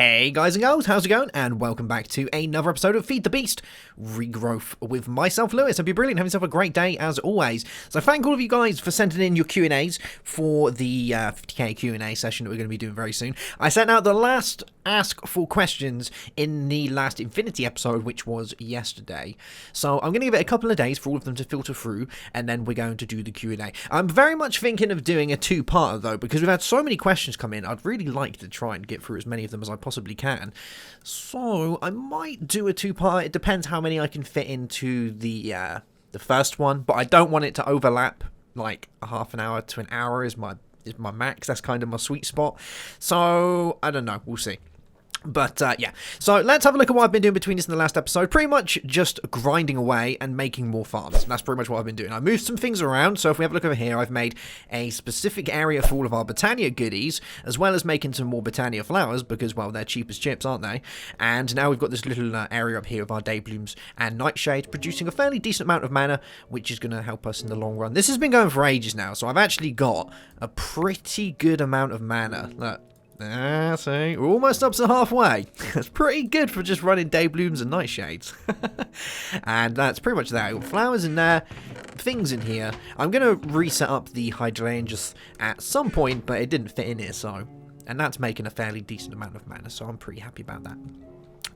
Hey guys and girls, how's it going? And welcome back to another episode of Feed the Beast Regrowth with myself, Lewis. Hope you're brilliant, having yourself a great day as always. So thank all of you guys for sending in your Q&As for the 50k Q&A session that we're going to be doing very soon. I sent out the last ask for questions in the last Infinity episode, which was yesterday. So I'm going to give it a couple of days for all of them to filter through, and then we're going to do the Q&A. I'm very much thinking of doing a two-parter though, because we've had so many questions come in. I'd really like to try and get through as many of them as I possibly can. So I might do a two-part. It depends how many I can fit into the first one, but I don't want it to overlap. Like a half an hour to an hour is my max. That's kind of my sweet spot. So I don't know. We'll see. But yeah, so let's have a look at what I've been doing between this and the last episode. Pretty much just grinding away and making more farms. That's pretty much what I've been doing. I moved some things around, so if we have a look over here, I've made a specific area for all of our Botania goodies, as well as making some more Botania flowers, because, well, they're cheap as chips, aren't they? And now we've got this little area up here of our Dayblooms and Nightshade, producing a fairly decent amount of mana, which is going to help us in the long run. This has been going for ages now, so I've actually got a pretty good amount of mana. Look. See, we're almost up to halfway. That's pretty good for just running Dayblooms and Nightshades. And that's pretty much that. Got flowers in there, things in here. I'm going to reset up the hydrangeas at some point, but it didn't fit in here, so... And that's making a fairly decent amount of mana, so I'm pretty happy about that.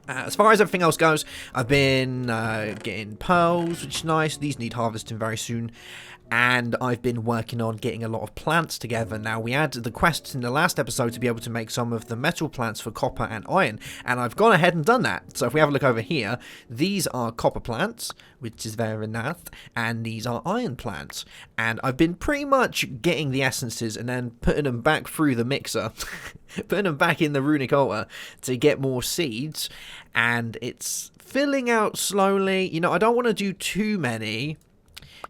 As far as everything else goes, I've been getting pearls, which is nice. These need harvesting very soon. And I've been working on getting a lot of plants together. Now, we had the quest in the last episode to be able to make some of the metal plants for copper and iron. And I've gone ahead and done that. So if we have a look over here, these are copper plants, which is very nice. And these are iron plants. And I've been pretty much getting the essences and then putting them back through the mixer. Putting them back in the runic altar to get more seeds. And it's filling out slowly. You know, I don't want to do too many,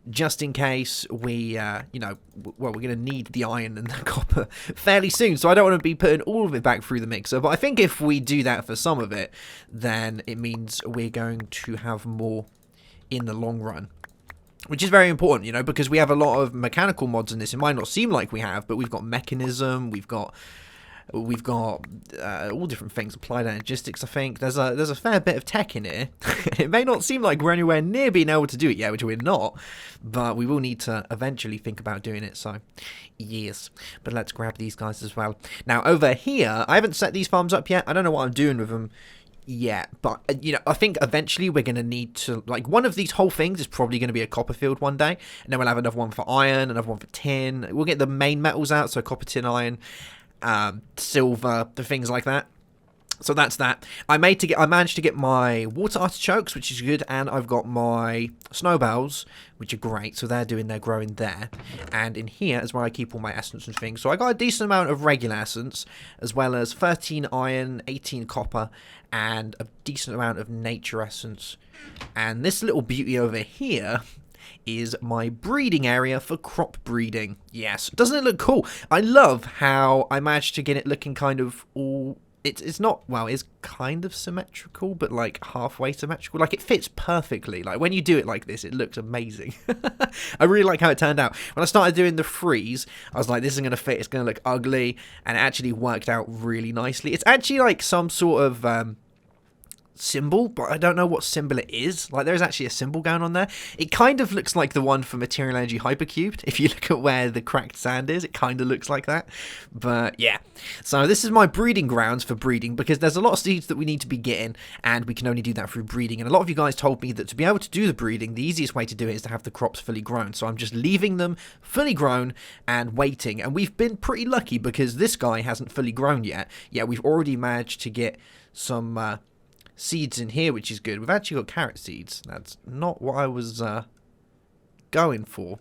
just in case we, you know, well, we're going to need the iron and the copper fairly soon. So I don't want to be putting all of it back through the mixer. But I think if we do that for some of it, then it means we're going to have more in the long run. Which is very important, you know, because we have a lot of mechanical mods in this. It might not seem like we have, but we've got mechanism, we've got all different things, applied energistics. I think there's a fair bit of tech in here. It may not seem like we're anywhere near being able to do it yet, which we're not, but we will need to eventually think about doing it. So yes, but let's grab these guys as well. Now over here, I haven't set these farms up yet. I don't know what I'm doing with them yet, but you know, I think eventually we're going to need to, like, one of these whole things is probably going to be a copper field one day, and then we'll have another one for iron, another one for tin. We'll get the main metals out, so copper, tin, iron, silver, the things like that. So that's that. I managed to get my water artichokes, which is good, and I've got my snowballs, which are great. So they're doing their growing there. And in here is where I keep all my essence and things. So I got a decent amount of regular essence, as well as 13 iron, 18 copper, and a decent amount of nature essence. And this little beauty over here is my breeding area for crop breeding. Yes, doesn't it look cool? I love how I managed to get it looking kind of all... It's not, well, it's kind of symmetrical, but like halfway symmetrical. Like, it fits perfectly. Like, when you do it like this, it looks amazing. I really like how it turned out. When I started doing the freeze, I was like, this isn't going to fit. It's going to look ugly. And it actually worked out really nicely. It's actually like some sort of... symbol, but I don't know what symbol it is. Like, there's actually a symbol going on there. It kind of looks like the one for Material Energy Hypercubed. If you look at where the cracked sand is, it kind of looks like that. But yeah, so this is my breeding grounds for breeding, because there's a lot of seeds that we need to be getting, and we can only do that through breeding. And a lot of you guys told me that to be able to do the breeding, the easiest way to do it is to have the crops fully grown. So I'm just leaving them fully grown and waiting. And we've been pretty lucky, because this guy hasn't fully grown yet. Yeah, we've already managed to get some seeds in here, which is good. We've actually got carrot seeds. That's not what I was going for.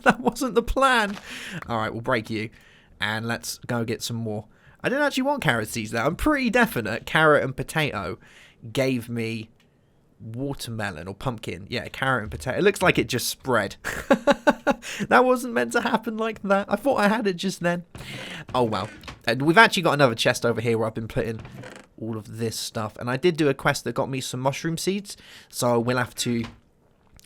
That wasn't the plan. Alright, we'll break you, and let's go get some more. I didn't actually want carrot seeds there. I'm pretty definite carrot and potato gave me watermelon or pumpkin. Yeah, carrot and potato. It looks like it just spread. That wasn't meant to happen like that. I thought I had it just then. Oh well. And we've actually got another chest over here where I've been putting all of this stuff, and I did do a quest that got me some mushroom seeds, so we'll have to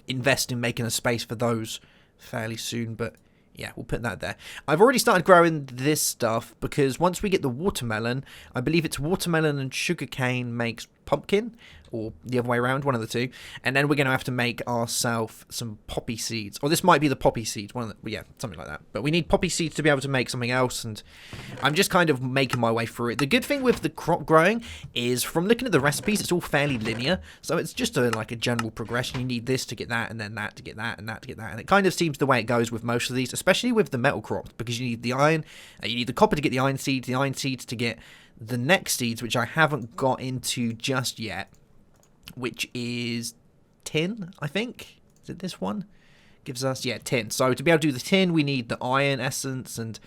invest in making a space for those fairly soon. But Yeah, we'll put that there. I've already started growing this stuff because once we get the watermelon, I believe it's watermelon and sugarcane makes pumpkin, or the other way around, one of the two. And then we're going to have to make ourselves some poppy seeds. Or this might be the poppy seeds, yeah, something like that. But we need poppy seeds to be able to make something else, and I'm just kind of making my way through it. The good thing with the crop growing is, from looking at the recipes, it's all fairly linear. So it's just like a general progression. You need this to get that, and then that to get that, and that to get that. And it kind of seems the way it goes with most of these, especially with the metal crops, because you need the iron, you need the copper to get the iron seeds to get the next seeds, which I haven't got into just yet, which is tin, I think. Is it this one? Gives us, yeah, tin. So to be able to do the tin, we need the iron essence and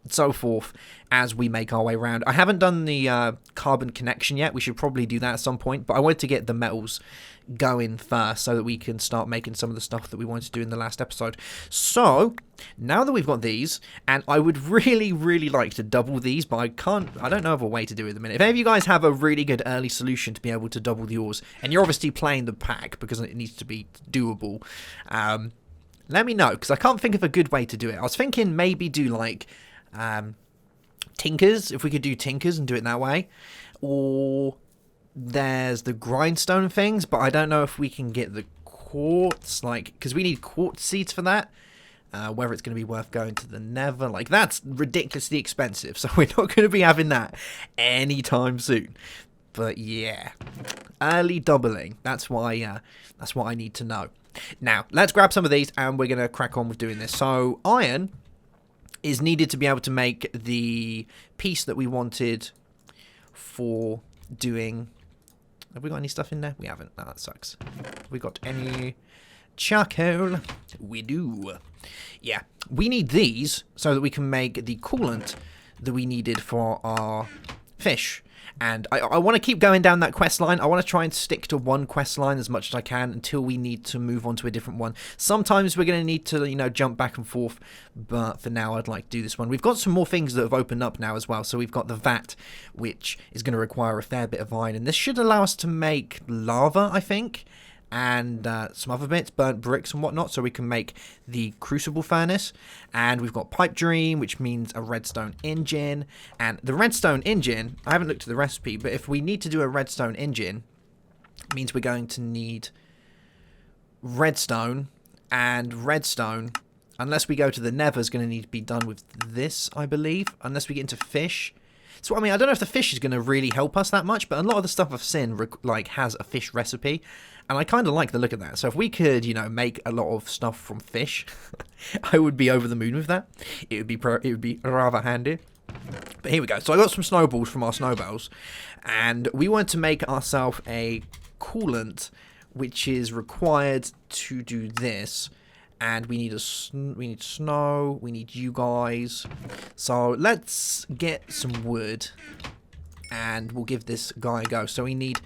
so forth as we make our way around. I haven't done the carbon connection yet. We should probably do that at some point, but I wanted to get the metals going first so that we can start making some of the stuff that we wanted to do in the last episode. So now that we've got these, and I would really like to double these, but I don't know of a way to do it at the minute. If any of you guys have a really good early solution to be able to double yours, and you're obviously playing the pack because it needs to be doable, let me know, because I can't think of a good way to do it. I was thinking maybe do like tinkers, if we could do tinkers and do it that way, or there's the grindstone things, but I don't know if we can get the quartz, like, because we need quartz seeds for that, whether it's going to be worth going to the nether. Like, that's ridiculously expensive, so we're not going to be having that anytime soon. But yeah, early doubling, that's what I need to know. Now let's grab some of these and we're going to crack on with doing this. So iron is needed to be able to make the piece that we wanted for doing. Have we got any stuff in there? We haven't. No, that sucks. Have we got any charcoal? We do. Yeah, we need these so that we can make the coolant that we needed for our fish. And I want to keep going down that quest line. I want to try and stick to one quest line as much as I can until we need to move on to a different one. Sometimes we're going to need to, jump back and forth. But for now, I'd like to do this one. We've got some more things that have opened up now as well. So we've got the vat, which is going to require a fair bit of iron. And this should allow us to make lava, I think. And some other bits, burnt bricks and whatnot, so we can make the crucible furnace. And we've got pipe dream, which means a redstone engine. And the redstone engine, I haven't looked at the recipe, but if we need to do a redstone engine, it means we're going to need redstone, and redstone, unless we go to the nether, is going to need to be done with this, I believe, unless we get into fish. So, I mean, I don't know if the fish is going to really help us that much, but a lot of the stuff I've seen, has a fish recipe, and I kind of like the look of that. So if we could, make a lot of stuff from fish, I would be over the moon with that. It would be rather handy. But here we go. So I got some snowballs from our snowballs, and we want to make ourselves a coolant, which is required to do this. And we need snow, we need you guys. So let's get some wood, and we'll give this guy a go. So we need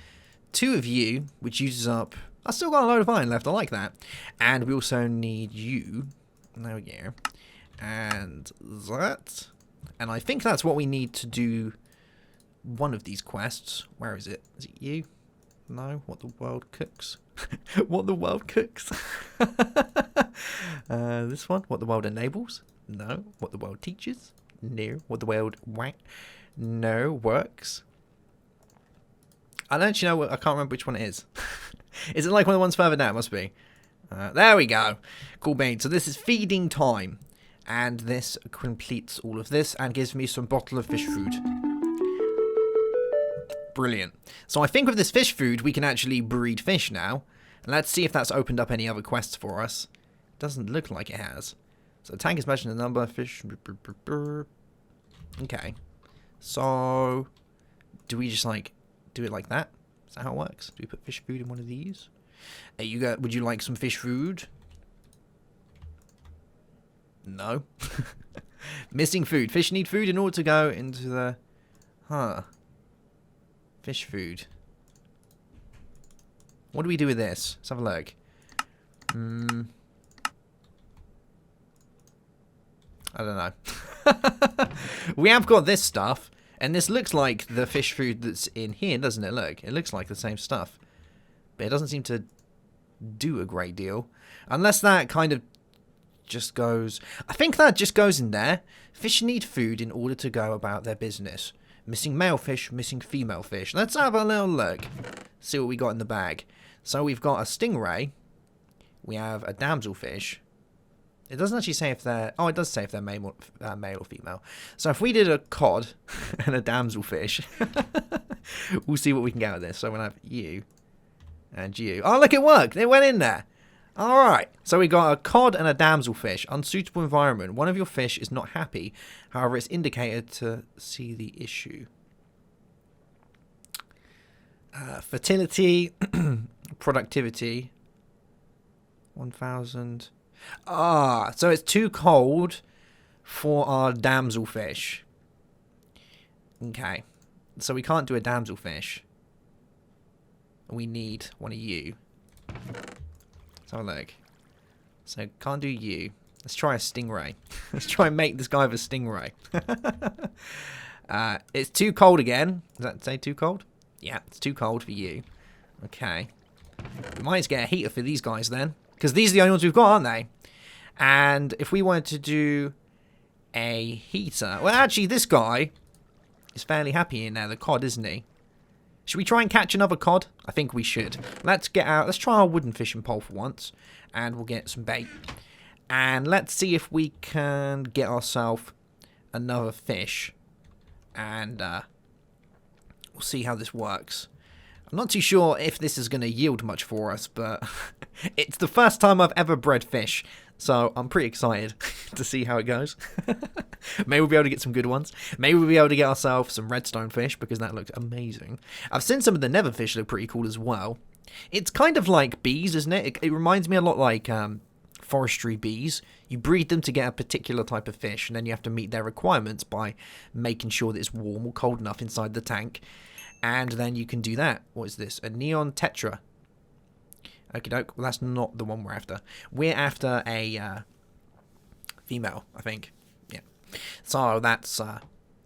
2 of you, which uses up. I still got a load of iron left. I like that. And we also need you. Oh yeah, and that. And I think that's what we need to do one of these quests. Where is it? Is it you? No. What the world cooks. What the world cooks. This one. What the world enables. No. What the world teaches. No. What the world works. I don't actually know. I can't remember which one it is. Is it like one of the ones further down? It must be. There we go. Cool bean. So this is feeding time, and this completes all of this and gives me some bottle of fish food. Brilliant. So I think with this fish food, we can actually breed fish now. And let's see if that's opened up any other quests for us. Doesn't look like it has. So tank is measuring the number of fish. Okay. So do we just do it like that? Is that how it works? Do we put fish food in one of these? Hey, would you like some fish food? No. Missing food. Fish need food in order to go into the... Fish food. What do we do with this? Let's have a look. I don't know. We have got this stuff, and this looks like the fish food that's in here, doesn't it? Look, it looks like the same stuff. But it doesn't seem to do a great deal. Unless that kind of just goes... I think that just goes in there. Fish need food in order to go about their business. Missing male fish, missing female fish. Let's have a little look. See what we got in the bag. So we've got a stingray. We have a damselfish. It doesn't actually say if they're... Oh, it does say if they're male or female. So if we did a cod and a damselfish, we'll see what we can get out of this. So we'll have you and you. Oh, look, it worked. It went in there. All right. So we got a cod and a damselfish. Unsuitable environment. One of your fish is not happy. However, it's indicated to see the issue. Fertility, productivity, 1,000. Ah, so it's too cold for our damselfish. Okay, so we can't do a damselfish. We need one of you. Let's have a look. So can't do you. Let's try a stingray. Let's try and make this guy with a stingray. It's too cold again. Does that say too cold? Yeah, it's too cold for you. Okay. We might get a heater for these guys then. Because these are the only ones we've got, aren't they? And if we wanted to do a heater... Well, actually, this guy is fairly happy in there, the cod, isn't he? Should we try and catch another cod? I think we should. Let's get out... Let's try our wooden fishing pole for once. And we'll get some bait. And let's see if we can get ourselves another fish. And we'll see how this works. I'm not too sure if this is going to yield much for us, but it's the first time I've ever bred fish, so I'm pretty excited to see how it goes. Maybe we'll be able to get some good ones. Maybe we'll be able to get ourselves some redstone fish, because that looks amazing. I've seen some of the nether fish look pretty cool as well. It's kind of like bees, isn't it? It reminds me a lot like forestry bees. You breed them to get a particular type of fish, and then you have to meet their requirements by making sure that it's warm or cold enough inside the tank. And then you can do that. What is this? A neon tetra. Okie doke. Well, that's not the one we're after. We're after a female, I think. Yeah. So that's going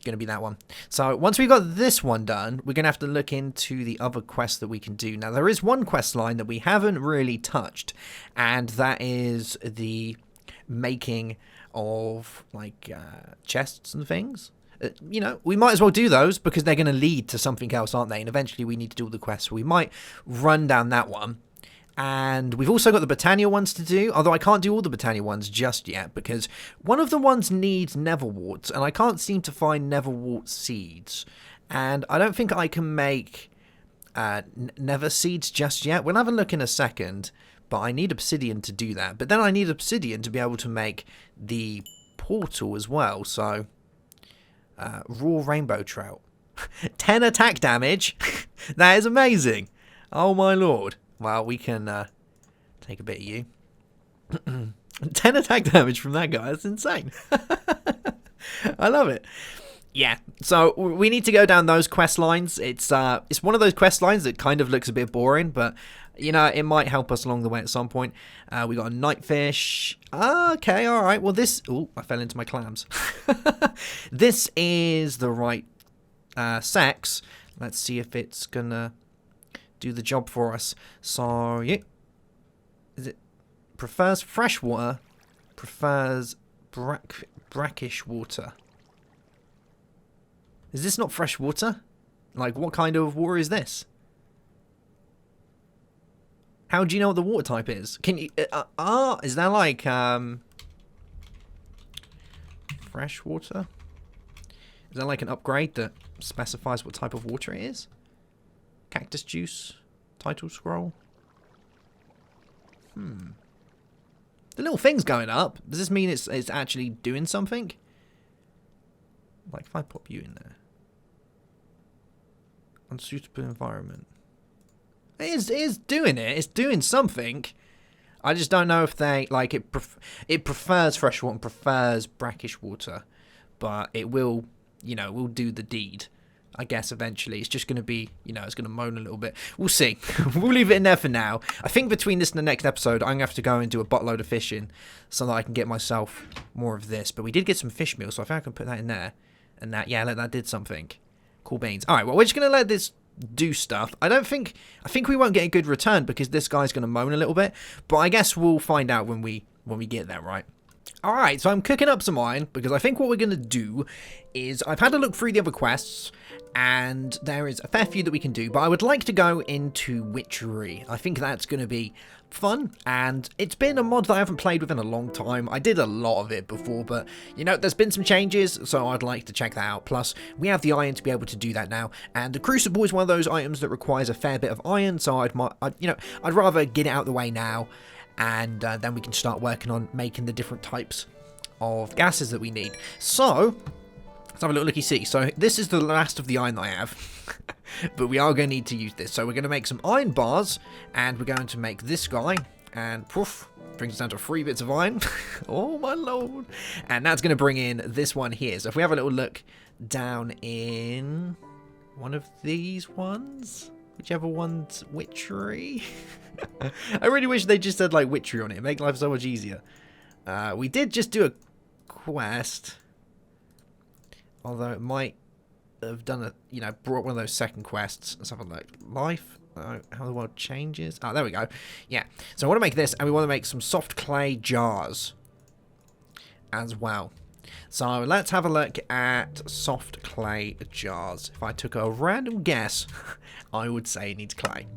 to be that one. So once we've got this one done, we're going to have to look into the other quests that we can do. Now, there is one quest line that we haven't really touched. And that is the making of, like, chests and things. You know, we might as well do those because they're going to lead to something else, aren't they? And eventually we need to do all the quests. So we might run down that one. And we've also got the Botania ones to do, although I can't do all the Botania ones just yet because one of the ones needs netherwarts, and I can't seem to find netherwart seeds. And I don't think I can make nether seeds just yet. We'll have a look in a second, but I need obsidian to do that. But then I need obsidian to be able to make the portal as well, so... raw rainbow trout. 10 attack damage. That is amazing. Oh my lord. Well, we can take a bit of you. 10 attack damage from that guy. That's insane. I love it. Yeah, so we need to go down those quest lines. It's one of those quest lines that kind of looks a bit boring, but you know, it might help us along the way at some point. We got a nightfish. Okay, all right. Well, this... Oh, I fell into my clams. This is the right sex. Let's see if it's going to do the job for us. So, yeah. Is it... Prefers fresh water. Prefers brackish water. Is this not fresh water? Like, what kind of water is this? How do you know what the water type is? Can you... is that like... fresh water? Is that like an upgrade that specifies what type of water it is? Cactus juice? Title scroll? The little thing's going up. Does this mean it's actually doing something? Like, if I pop you in there. Unsuitable environment. It is doing it. It's doing something. I just don't know if they... Like, it prefers fresh water and prefers brackish water. But it will, you know, will do the deed. I guess eventually. It's just going to be, you know, it's going to moan a little bit. We'll see. We'll leave it in there for now. I think between this and the next episode, I'm going to have to go and do a buttload of fishing so that I can get myself more of this. But we did get some fish meal, so I think I can put that in there. And that, yeah, that did something. Cool beans. All right, well, we're just going to let this do stuff. I think we won't get a good return because this guy's going to moan a little bit. But I guess we'll find out when we get there, right? Alright, so I'm cooking up some iron, because I think what we're going to do is, I've had a look through the other quests, and there is a fair few that we can do, but I would like to go into witchery. I think that's going to be fun, and it's been a mod that I haven't played with in a long time. I did a lot of it before, but, you know, there's been some changes, so I'd like to check that out. Plus, we have the iron to be able to do that now, and the crucible is one of those items that requires a fair bit of iron, so I'd rather get it out of the way now, and then we can start working on making the different types of gases that we need. So, let's have a little looky-see. So, this is the last of the iron that I have. But we are going to need to use this. So, we're going to make some iron bars, and we're going to make this guy, and poof, brings us down to 3 bits of iron. Oh, my lord. And that's going to bring in this one here. So, if we have a little look down in one of these ones, whichever one's witchery. I really wish they just said, like, witchery on it. It'd make life so much easier. We did just do a quest. Although it might have done a, you know, brought one of those second quests. Let's have a look. Life. How the world changes. Oh, there we go. Yeah. So I want to make this, and we want to make some soft clay jars as well. So let's have a look at soft clay jars. If I took a random guess, I would say it needs clay.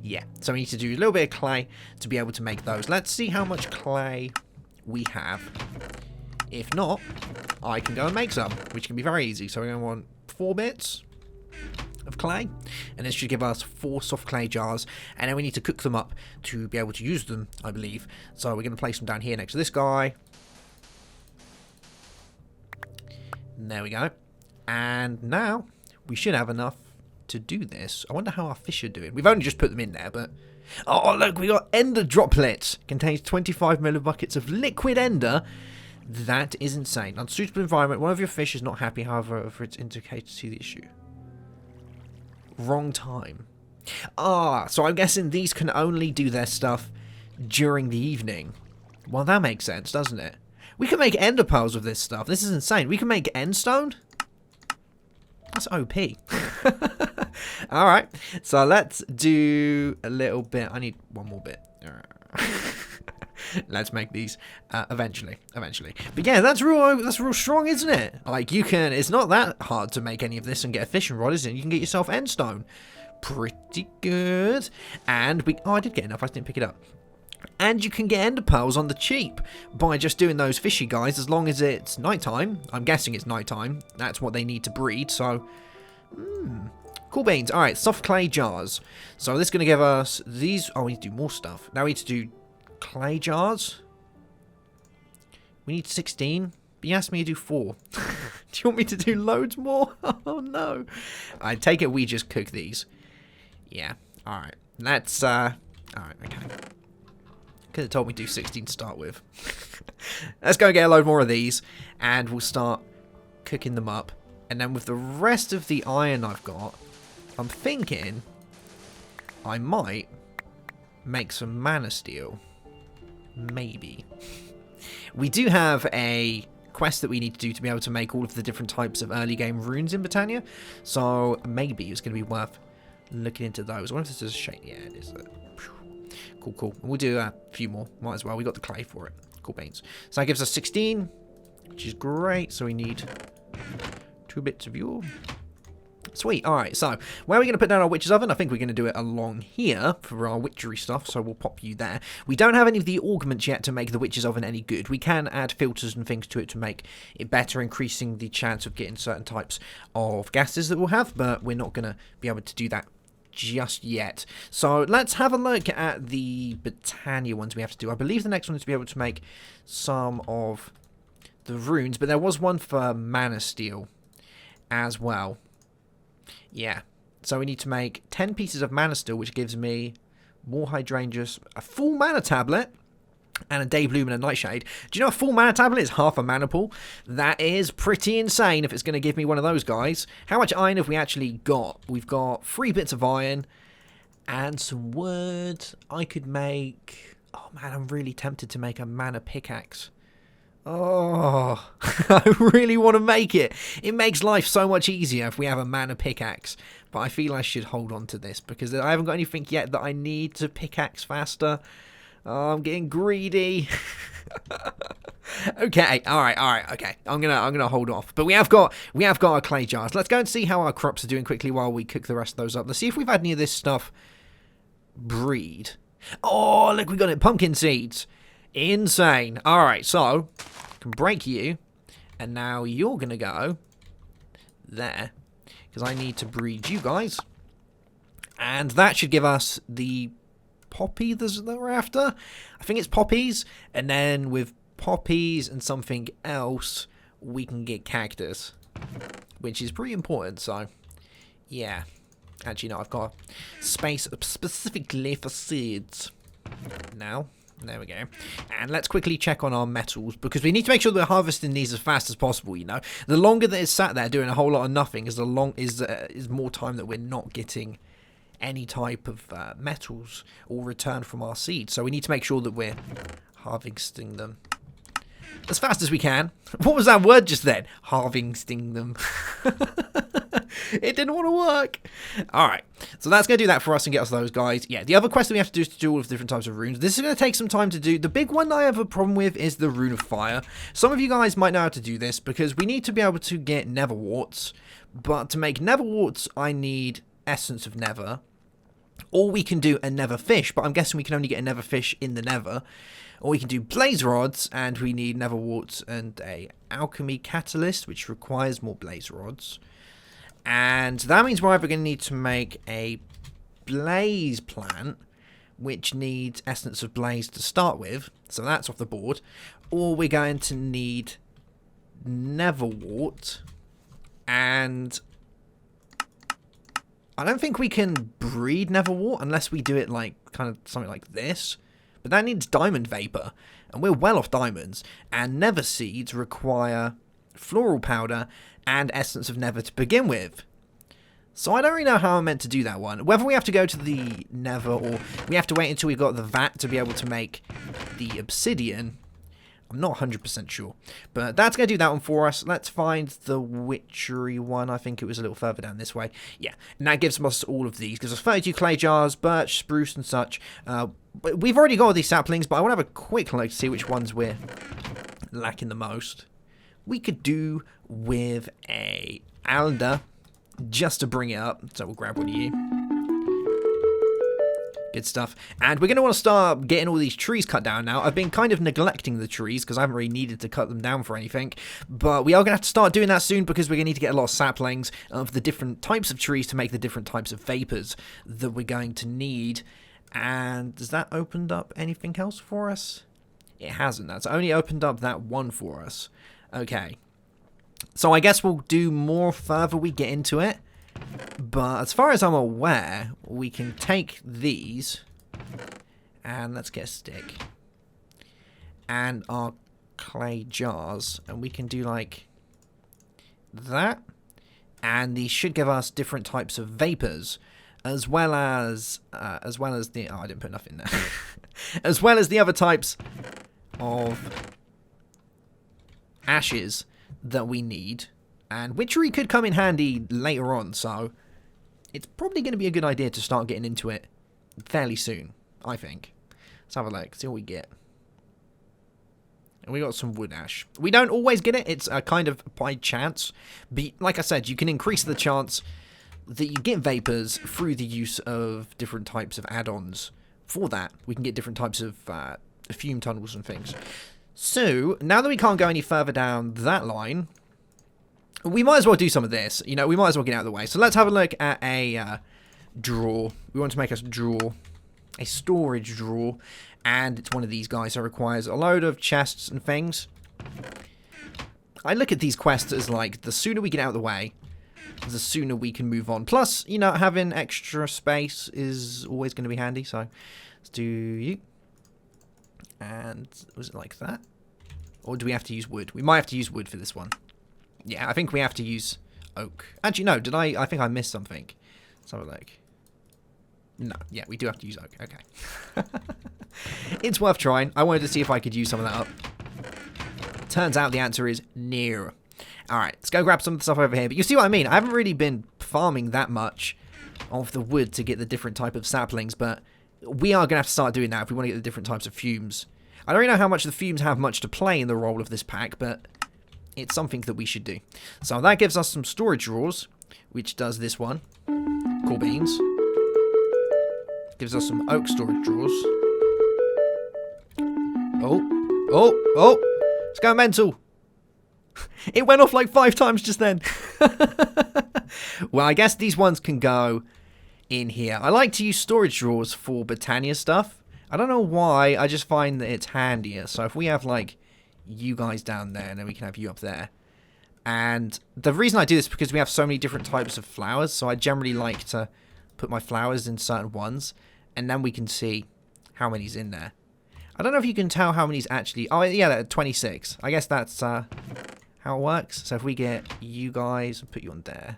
Yeah, so we need to do a little bit of clay to be able to make those. Let's see how much clay we have. If not, I can go and make some, which can be very easy. So we're going to want 4 bits of clay, and this should give us 4 soft clay jars, and then we need to cook them up to be able to use them, I believe. So we're going to place them down here next to this guy. There we go. And now we should have enough to do this. I wonder how our fish are doing. We've only just put them in there, but... Oh, look, we got ender droplets. Contains 25 millibuckets of liquid ender. That is insane. Unsuitable environment. One of your fish is not happy, however, for its indicator to see the issue. Wrong time. Ah, so I'm guessing these can only do their stuff during the evening. Well, that makes sense, doesn't it? We can make ender pearls with this stuff. This is insane. We can make endstone? That's OP. Alright, so let's do a little bit. I need one more bit. Let's make these eventually. But yeah, that's real strong, isn't it? Like, you can, it's not that hard to make any of this and get a fishing rod, is it? You can get yourself endstone. Pretty good. And I did get enough. I didn't pick it up. And you can get ender pearls on the cheap by just doing those fishy guys, as long as it's nighttime. I'm guessing it's nighttime. That's what they need to breed, so... Cool beans. Alright, soft clay jars. So this is going to give us these... Oh, we need to do more stuff. Now we need to do clay jars. We need 16. But you asked me to do 4. Do you want me to do loads more? Oh, no. I take it we just cook these. Yeah. Alright. Let's... Alright, okay. Could have told me to do 16 to start with. Let's go get a load more of these, and we'll start cooking them up. And then with the rest of the iron I've got, I'm thinking I might make some mana steel. Maybe. We do have a quest that we need to do to be able to make all of the different types of early game runes in Britannia, so maybe it's going to be worth looking into those. I wonder if this is a shade. Yeah, it is. Cool. We'll do a few more. Might as well. We got the clay for it. Cool beans. So that gives us 16, which is great. So we need 2 bits of your... Sweet. Alright, so where are we going to put down our witch's oven? I think we're going to do it along here for our witchery stuff, so we'll pop you there. We don't have any of the augments yet to make the witch's oven any good. We can add filters and things to it to make it better, increasing the chance of getting certain types of gases that we'll have, but we're not going to be able to do that just yet. So let's have a look at the Britannia ones we have to do. I believe the next one is to be able to make some of the runes, but there was one for mana steel as well. Yeah, so we need to make 10 pieces of mana steel, which gives me more hydrangeas, a full mana tablet, and a day bloom and a nightshade. Do you know a full mana tablet is half a mana pool? That is pretty insane if it's going to give me one of those guys. How much iron have we actually got? We've got 3 bits of iron and some wood. I could make... Oh man, I'm really tempted to make a mana pickaxe. Oh, I really want to make it. It makes life so much easier if we have a mana pickaxe. But I feel I should hold on to this because I haven't got anything yet that I need to pickaxe faster. Oh, I'm getting greedy. Okay, all right, okay. I'm gonna hold off. But we have got our clay jars. Let's go and see how our crops are doing quickly while we cook the rest of those up. Let's see if we've had any of this stuff breed. Oh, look, we got it. Pumpkin seeds. Insane. All right, so I can break you, and now you're gonna go there because I need to breed you guys, and that should give us the poppy that we're after. I think it's poppies, and then with poppies and something else we can get cactus, which is pretty important. So yeah, actually no, I've got space specifically for seeds now. There we go. And let's quickly check on our metals, because we need to make sure that we're harvesting these as fast as possible. You know, the longer that it's sat there doing a whole lot of nothing is more time that we're not getting any type of metals or return from our seeds. So we need to make sure that we're harvesting them as fast as we can. What was that word just then? Harvesting them. It didn't want to work. Alright, so that's going to do that for us and get us those guys. Yeah, the other quest that we have to do is to do all of the different types of runes. This is going to take some time to do. The big one I have a problem with is the rune of fire. Some of you guys might know how to do this, because we need to be able to get nether warts. But to make nether warts, I need essence of nether. Or we can do a nether fish, but I'm guessing we can only get a nether fish in the nether. Or we can do blaze rods, and we need nether warts and a alchemy catalyst, which requires more blaze rods. And that means we're either going to need to make a blaze plant, which needs essence of blaze to start with, so that's off the board. Or we're going to need nether wart, and I don't think we can breed nether wart unless we do it like kind of something like this. But that needs diamond vapor, and we're well off diamonds. And nether seeds require floral powder and essence of nether to begin with. So I don't really know how I'm meant to do that one. Whether we have to go to the nether or we have to wait until we've got the vat to be able to make the obsidian, I'm not 100% sure. But that's going to do that one for us. Let's find the witchery one. I think it was a little further down this way. Yeah, and that gives us all of these. Gives us 32 clay jars, birch, spruce, and such. We've already got all these saplings, but I want to have a quick look to see which ones we're lacking the most. We could do with a alder, just to bring it up. So we'll grab one of you. Good stuff. And we're going to want to start getting all these trees cut down now. I've been kind of neglecting the trees because I haven't really needed to cut them down for anything. But we are going to have to start doing that soon, because we're going to need to get a lot of saplings of the different types of trees to make the different types of vapors that we're going to need. And has that opened up anything else for us? It hasn't. That's only opened up that one for us. Okay. So I guess we'll do more further we get into it. But as far as I'm aware, we can take these, and let's get a stick, and our clay jars, and we can do like that, and these should give us different types of vapors, as well as the, oh, I didn't put enough in there, as well as the other types of ashes that we need. And witchery could come in handy later on, so it's probably going to be a good idea to start getting into it fairly soon, I think. Let's have a look, see what we get. And we got some wood ash. We don't always get it, it's a kind of by chance. But like I said, you can increase the chance that you get vapors through the use of different types of add-ons. For that, we can get different types of fume tunnels and things. So, now that we can't go any further down that line, we might as well do some of this. You know, we might as well get out of the way. So let's have a look at a drawer. We want to make us draw a storage drawer. And it's one of these guys. So it requires a load of chests and things. I look at these quests as like, the sooner we get out of the way, the sooner we can move on. Plus, you know, having extra space is always going to be handy. So let's do you. And was it like that? Or do we have to use wood? We might have to use wood for this one. Yeah, I think we have to use oak. Actually, no, did I think I missed something. Let's have a look. No, yeah, we do have to use oak. Okay. It's worth trying. I wanted to see if I could use some of that up. Turns out the answer is no. Alright, let's go grab some of the stuff over here. But you see what I mean? I haven't really been farming that much of the wood to get the different type of saplings, but we are going to have to start doing that if we want to get the different types of fumes. I don't really know how much the fumes have much to play in the role of this pack, but it's something that we should do. So that gives us some storage drawers, which does this one. Cool beans. Gives us some oak storage drawers. Oh, it's going mental. It went off like 5 times just then. Well, I guess these ones can go in here. I like to use storage drawers for Britannia stuff. I don't know why, I just find that it's handier. So if we have like you guys down there and then we can have you up there. And the reason I do this is because we have so many different types of flowers. So I generally like to put my flowers in certain ones and then we can see how many's in there. I don't know if you can tell how many's actually... Oh, yeah, 26. I guess that's how it works. So if we get you guys and put you on there,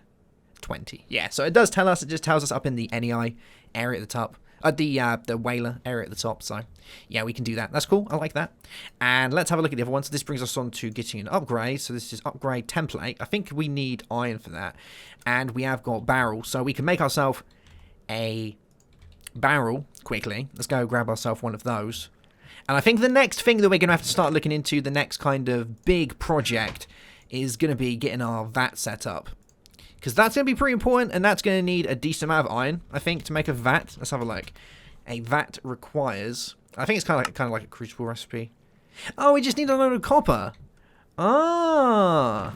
20. Yeah, so it does tell us. It just tells us up in the NEI area at the top. The whaler area at the top. So, yeah, we can do that. That's cool. I like that. And let's have a look at the other one. So this brings us on to getting an upgrade. So this is upgrade template. I think we need iron for that. And we have got barrel. So we can make ourselves a barrel quickly. Let's go grab ourselves one of those. And I think the next thing that we're going to have to start looking into, the next kind of big project, is going to be getting our vat set up. Because that's going to be pretty important, and that's going to need a decent amount of iron, I think, to make a vat. Let's have a look. A vat requires... I think it's kind of like a crucible recipe. Oh, we just need a load of copper. Ah.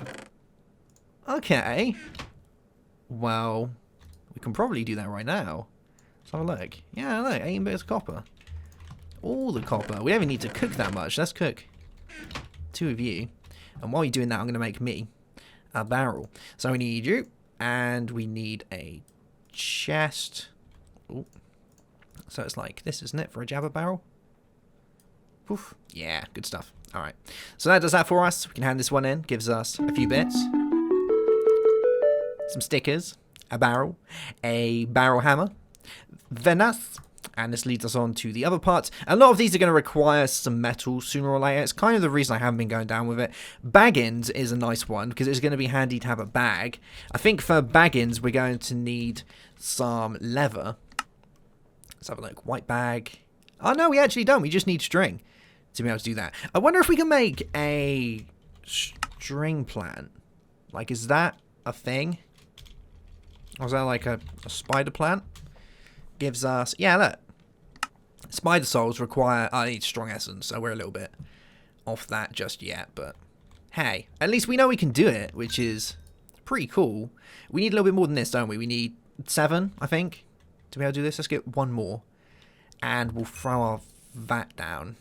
Okay. Well, we can probably do that right now. Let's have a look. Yeah, look, 18 bits of copper. All the copper. We don't even need to cook that much. Let's cook 2 of you. And while you're doing that, I'm going to make me a barrel. So we need you. And we need a chest. Ooh. So it's like this, isn't it? For a jabber barrel. Poof. Yeah, good stuff. All right. So that does that for us. We can hand this one in. Gives us a few bits. Some stickers. A barrel hammer. Venath. And this leads us on to the other parts. A lot of these are going to require some metal sooner or later. It's kind of the reason I haven't been going down with it. Baggins is a nice one because it's going to be handy to have a bag. I think for baggins we're going to need some leather. Let's have a look. White bag. Oh no, we actually don't. We just need string to be able to do that. I wonder if we can make a string plant. Like, is that a thing? Or is that like a spider plant? Gives us... Yeah, look. Spider souls require... I need strong essence, so we're a little bit off that just yet. But, hey, at least we know we can do it, which is pretty cool. We need a little bit more than this, don't we? We need 7, I think, to be able to do this. Let's get 1 more. And we'll throw our vat down.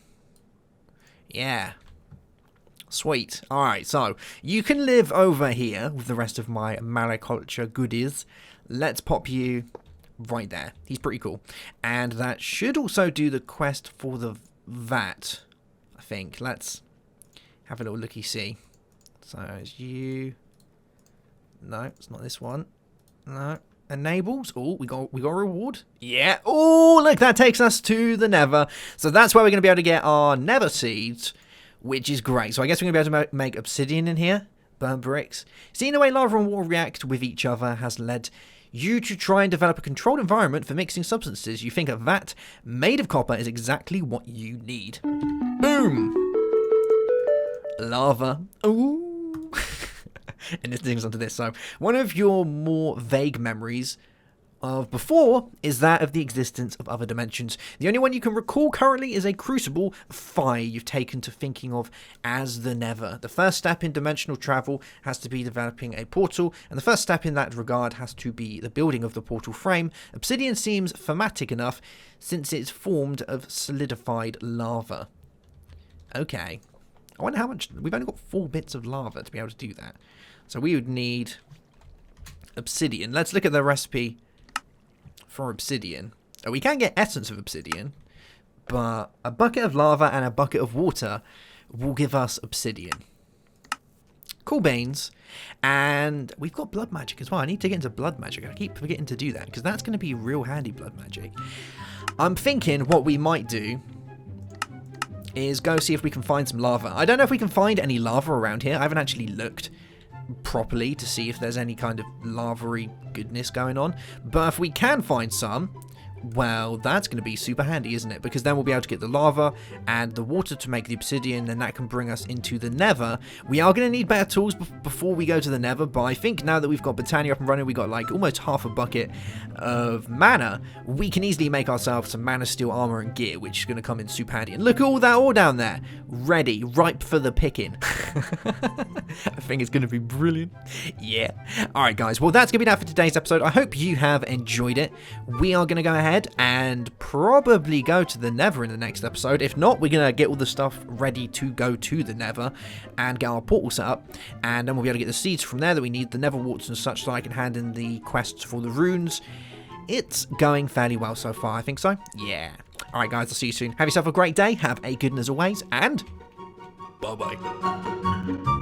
Yeah. Sweet. Alright, so you can live over here with the rest of my mariculture goodies. Let's pop you... right there. He's pretty cool. And that should also do the quest for the vat, I think. Let's have a little looky-see. So, it's you. No, it's not this one. No. Enables. Oh, we got a reward. Yeah. Oh, look, that takes us to the nether. So that's where we're going to be able to get our nether seeds, which is great. So I guess we're going to be able to make obsidian in here. Burn bricks. Seeing the way lava and water react with each other has led you to try and develop a controlled environment for mixing substances. You think a vat made of copper is exactly what you need. Boom! Lava. Ooh! And this thing's onto this. So, one of your more vague memories of before is that of the existence of other dimensions. The only one you can recall currently is a crucible fire you've taken to thinking of as the Nether. The first step in dimensional travel has to be developing a portal, and the first step in that regard has to be the building of the portal frame. Obsidian seems thematic enough since it's formed of solidified lava. Okay. I wonder how much... We've only got 4 bits of lava to be able to do that. So we would need obsidian. Let's look at the recipe for obsidian. We can get essence of obsidian, but a bucket of lava and a bucket of water will give us obsidian. Cool beans. And we've got blood magic as well. I need to get into blood magic. I keep forgetting to do that because that's going to be real handy, blood magic. I'm thinking what we might do is go see if we can find some lava. I don't know if we can find any lava around here. I haven't actually looked properly to see if there's any kind of lava-y goodness going on. But if we can find some, Well, that's going to be super handy, isn't it? Because then we'll be able to get the lava and the water to make the obsidian, and that can bring us into the nether. We are going to need better tools before we go to the nether, but I think now that we've got Botania up and running, we got like almost half a bucket of mana, we can easily make ourselves some mana steel armor and gear, which is going to come in super handy. And look at all that ore down there, ready, ripe for the picking. I think it's going to be brilliant. Yeah. Alright guys, well that's going to be that for today's episode. I hope you have enjoyed it. We are going to go ahead and probably go to the nether in the next episode. If not, we're going to get all the stuff ready to go to the nether and get our portal set up, and then we'll be able to get the seeds from there that we need, the nether warts and such like, and hand in the quests for the runes. It's going fairly well so far, I think so. Yeah. Alright guys, I'll see you soon. Have yourself a great day, have a good one as always, and bye bye.